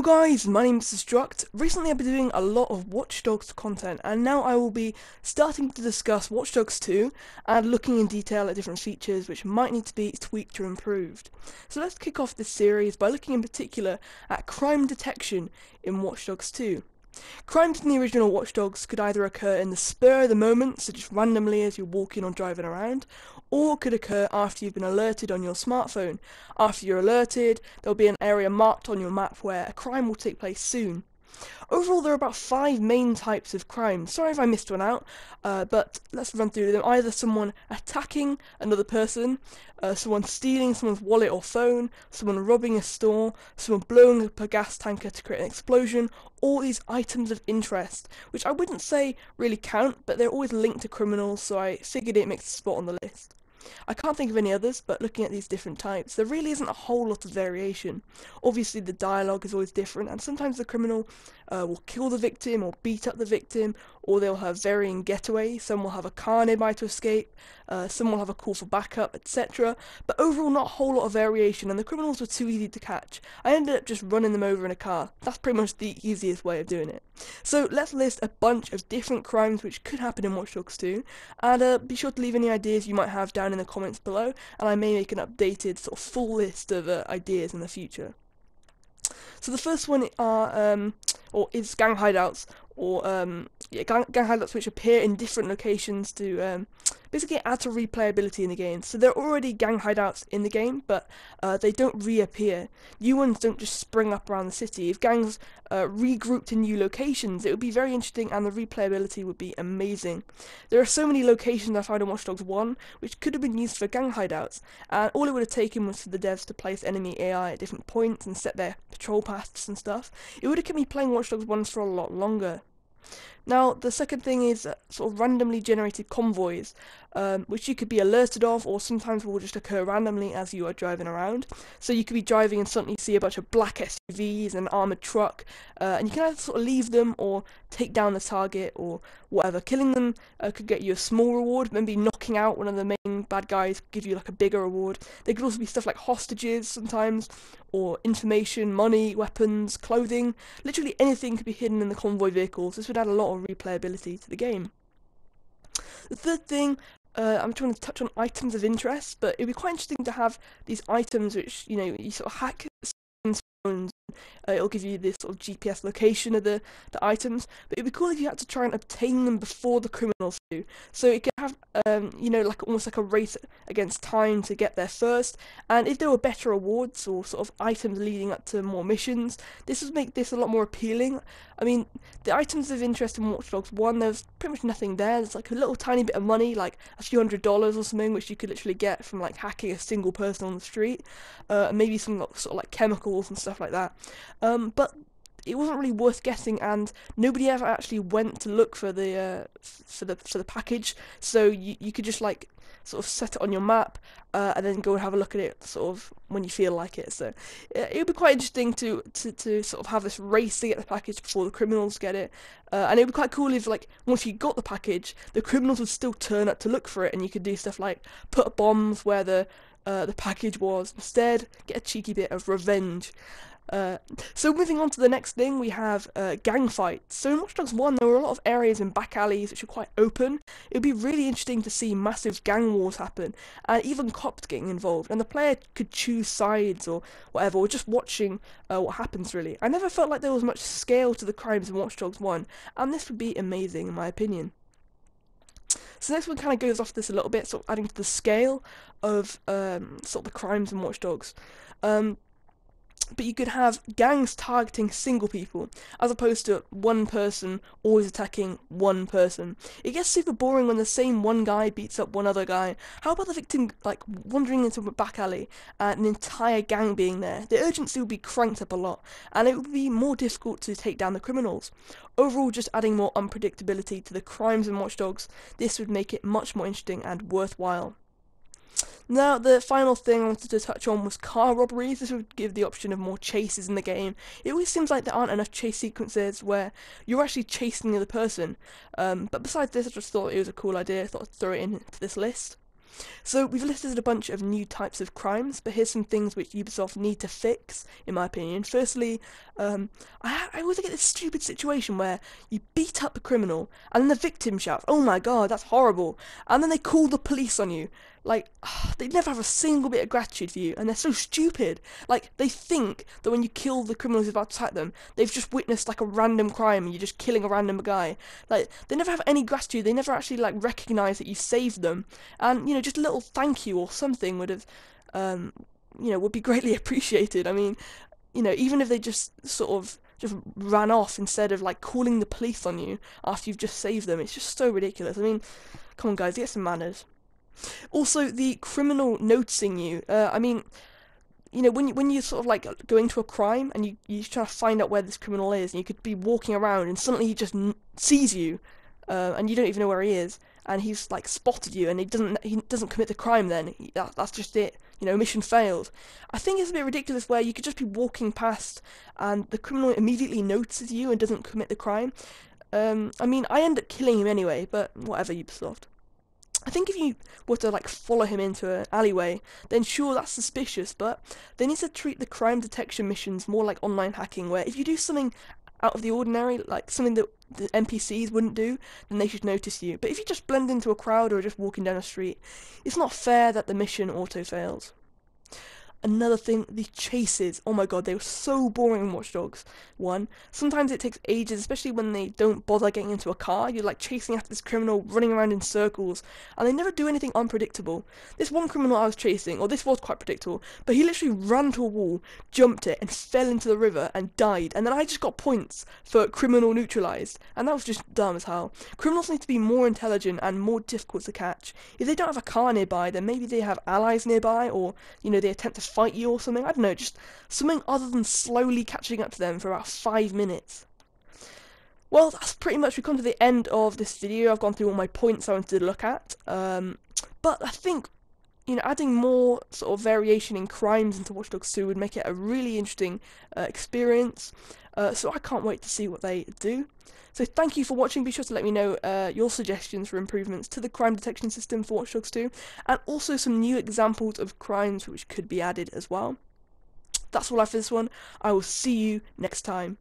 guys, my name is Destruct. Recently I've been doing a lot of Watch Dogs content, and now I will be starting to discuss Watch Dogs 2 and looking in detail at different features which might need to be tweaked or improved. So let's kick off this series by looking in particular at crime detection in Watch Dogs 2. Crimes in the original Watch Dogs could either occur in the spur of the moment, so just randomly as you're walking or driving around, or could occur after you've been alerted on your smartphone. After you're alerted, there'll be an area marked on your map where a crime will take place soon. Overall, there are about 5 main types of crime. Sorry if I missed one out, but let's run through them. Either someone attacking another person, someone stealing someone's wallet or phone, someone robbing a store, someone blowing up a gas tanker to create an explosion, all these items of interest, which I wouldn't say really count, but they're always linked to criminals, so I figured it makes a spot on the list. I can't think of any others, but looking at these different types, there really isn't a whole lot of variation. Obviously the dialogue is always different, and sometimes the criminal will kill the victim or beat up the victim, or they'll have varying getaways. Some will have a car nearby to escape, some will have a call for backup, etc. But overall not a whole lot of variation, and the criminals were too easy to catch. I ended up just running them over in a car. That's pretty much the easiest way of doing it. So let's list a bunch of different crimes which could happen in Watch Dogs 2, and be sure to leave any ideas you might have down in the comments below, and I may make an updated sort of full list of ideas in the future. So the first one is gang hideouts, or gang hideouts which appear in different locations to basically add to replayability in the game. So there are already gang hideouts in the game, but they don't reappear. New ones don't just spring up around the city. If gangs regrouped in new locations, it would be very interesting and the replayability would be amazing. There are so many locations I found in Watch Dogs 1 which could have been used for gang hideouts, and all it would have taken was for the devs to place enemy AI at different points and set their patrol paths and stuff. It would have kept me playing Watch Dogs 1 for a lot longer. Now, the second thing is sort of randomly generated convoys, which you could be alerted of, or sometimes will just occur randomly as you are driving around. So you could be driving and suddenly see a bunch of black SUVs and an armoured truck, and you can either sort of leave them or take down the target or whatever. Killing them could get you a small reward, maybe knocking out one of the main bad guys could give you like a bigger reward. There could also be stuff like hostages sometimes, or information, money, weapons, clothing. Literally anything could be hidden in the convoy vehicles. This would add a lot of replayability to the game. The third thing, I'm trying to touch on items of interest, but it'd be quite interesting to have these items which, you know, you sort of hack phones. It'll give you this sort of GPS location of the items, but it'd be cool if you had to try and obtain them before the criminals do. So it could have, you know, like almost like a race against time to get there first, and if there were better rewards or sort of items leading up to more missions, this would make this a lot more appealing. I mean, the items of interest in Watch Dogs 1, there's pretty much nothing there. There's like a little tiny bit of money, like a few $100s or something, which you could literally get from like hacking a single person on the street, maybe some sort of like chemicals and stuff like that. But it wasn't really worth getting, and nobody ever actually went to look for the package. So you could just like sort of set it on your map and then go and have a look at it sort of when you feel like it. So it would be quite interesting to sort of have this race to get the package before the criminals get it, and it would be quite cool if like once you got the package, the criminals would still turn up to look for it, and you could do stuff like put bombs where the package was instead, get a cheeky bit of revenge. So moving on to the next thing, we have gang fights. So in Watch Dogs 1 there were a lot of areas in back alleys which were quite open. It would be really interesting to see massive gang wars happen, and even cops getting involved, and the player could choose sides or whatever, or just watching what happens really. I never felt like there was much scale to the crimes in Watch Dogs 1, and this would be amazing in my opinion. So next one kind of goes off this a little bit, sort of adding to the scale of sort of the crimes in Watch Dogs. But you could have gangs targeting single people, as opposed to one person always attacking one person. It gets super boring when the same one guy beats up one other guy. How about the victim like wandering into a back alley and an entire gang being there? The urgency would be cranked up a lot, and it would be more difficult to take down the criminals. Overall, just adding more unpredictability to the crimes in Watch Dogs, this would make it much more interesting and worthwhile. Now, the final thing I wanted to touch on was car robberies. This would give the option of more chases in the game. It always seems like there aren't enough chase sequences where you're actually chasing the other person. But besides this, I just thought it was a cool idea. I thought I'd throw it into this list. So we've listed a bunch of new types of crimes, but here's some things which Ubisoft need to fix, in my opinion. Firstly, I always get this stupid situation where you beat up a criminal, and then the victim shouts, "Oh my god, that's horrible," and then they call the police on you. Like, they never have a single bit of gratitude for you, and they're so stupid. Like, they think that when you kill the criminal who's about to attack them, they've just witnessed, like, a random crime, and you're just killing a random guy. Like, they never have any gratitude, they never actually, like, recognise that you saved them, and, just a little thank you or something would have, would be greatly appreciated. I mean, even if they just sort of just ran off instead of, like, calling the police on you after you've just saved them, it's just so ridiculous. I mean, come on guys, get some manners. Also, the criminal noticing you. When you sort of like go into a crime and you try to find out where this criminal is, and you could be walking around and suddenly he just sees you, and you don't even know where he is, and he's like spotted you, and he doesn't commit the crime. Then that's just it. Mission failed. I think it's a bit ridiculous where you could just be walking past and the criminal immediately notices you and doesn't commit the crime. I end up killing him anyway, but whatever, Ubisoft. I think if you were to like follow him into an alleyway, then sure, that's suspicious, but they need to treat the crime detection missions more like online hacking, where if you do something out of the ordinary, like something that the NPCs wouldn't do, then they should notice you. But if you just blend into a crowd or just walking down a street, it's not fair that the mission auto fails. Another thing, the chases. Oh my god, they were so boring in Watch Dogs 1. Sometimes it takes ages, especially when they don't bother getting into a car. You're like chasing after this criminal, running around in circles, and they never do anything unpredictable. This one criminal I was chasing, or this was quite predictable, but he literally ran to a wall, jumped it, and fell into the river and died. And then I just got points for criminal neutralized, and that was just dumb as hell. Criminals need to be more intelligent and more difficult to catch. If they don't have a car nearby, then maybe they have allies nearby, or they attempt to fight you or something. I don't know, just something other than slowly catching up to them for about 5 minutes. Well, that's pretty much, we've come to the end of this video. I've gone through all my points I wanted to look at, but I think adding more sort of variation in crimes into Watch Dogs 2 would make it a really interesting experience, so I can't wait to see what they do. So thank you for watching. Be sure to let me know your suggestions for improvements to the crime detection system for Watch Dogs 2, and also some new examples of crimes which could be added as well. That's all I have for this one. I will see you next time.